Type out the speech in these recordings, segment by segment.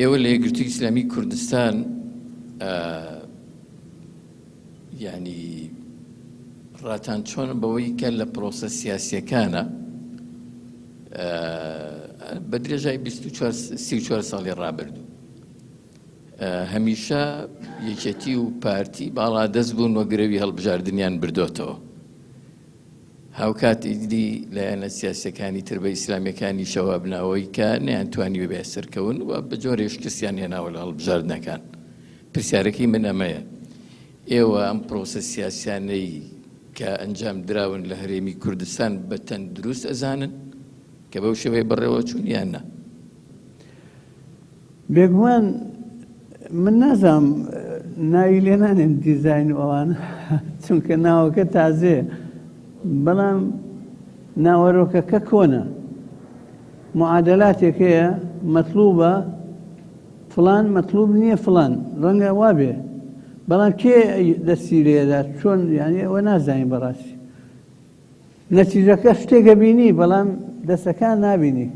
ئێوە لە یەکگرتووی ئیسلامی کوردستان یعنی ڕاتان چۆن بەوەی کە لە پرۆسە سیاسیەکانە بە درێژای 34 ساڵی ڕابردوو هەمیشە یەکێتی و پارتی باڵادەست بوون وە گرەوی هەڵبژاردنیان بردۆتەوە. هاوکاتی دی لایەنە سیاسیەکانی تر بە ئیسلامیەکانی شەوا بناوەی کە نەیانتوانی بەبێ سەرکەون و بە جۆرێش کەسیان هێناوە لە هەڵبژاردنەکان. پرسیارەکەی من ئەمەیە، ئێوە ئەم پرۆسە سیاسیانەی کە ئەنجام دراون لە هەرێمی کوردستان بە تەن دروست ئەزانن کە بەو شێوەیە بەڕێوە چوون یان نا؟ بێگومان من نازانم ناوی لێ نانێن دیزاین ئەوانە چونکە ناوەکە تازەیە، بەڵام ناوەڕۆکەکە کۆنە، معادلاتێک هەیە مەطلوبە فڵان مەطلوب نییە فڵان ڕەنگە وابێ، بەڵام کێ دەستی لێدا چۆن یانی ئەوە نازانین بەڕاستی. نەتیجەکە شتێکە بینی بەڵام دەستەکان نابینی.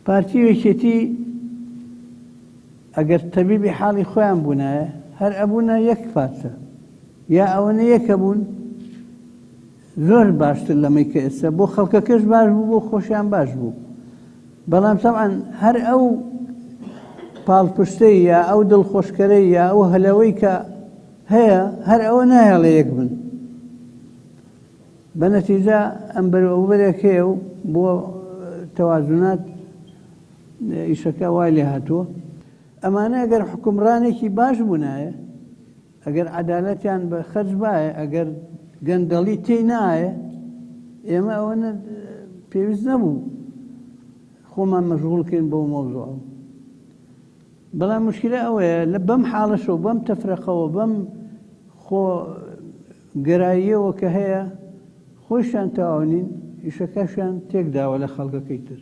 پارتی یەکێتی ئەگەر تەبیبی حاڵی خۆیان بوونایە هەر ئەبوونە یەک پارچە یا ئەوەنە یەکە بوون زۆر باشتر لەمەی کە ئێستا بۆ خەڵکەکەش باش بوو بۆ خۆشیان باش بوو. بەڵام تەبعاً هەر ئەو پاڵپشتەی یا ئەو دڵخۆشکەرەی یا ئەو هەلەوەی کە هەیە هەر ئەوە نایەڵێ یەک بن. بە نەتیجە ئەم بەروەبەرێک هەیە و بۆ تەوازونات ئیشەکە وای لێ هاتووە. ئەمانە ئەگەر حکومڕانێکی باش بوونایە، ئەگەر عەدالەتیان بە خەرج بایە، ئەگەر گەندەڵی تێی نایە، ئێمە ئەوەنە پێویست نەبوو خۆمان مەشغوڵکەین بەو مەوزوعە. بەڵام مشکلە ئەوەیە لە بەم حاڵەشەوە بەم تەفرەقەوە بەم خۆ گەراییەوە کە هەیە خۆیشان تەواو نین، ئیشەکەشیان تێکداوە لە خەڵکەکەی تر.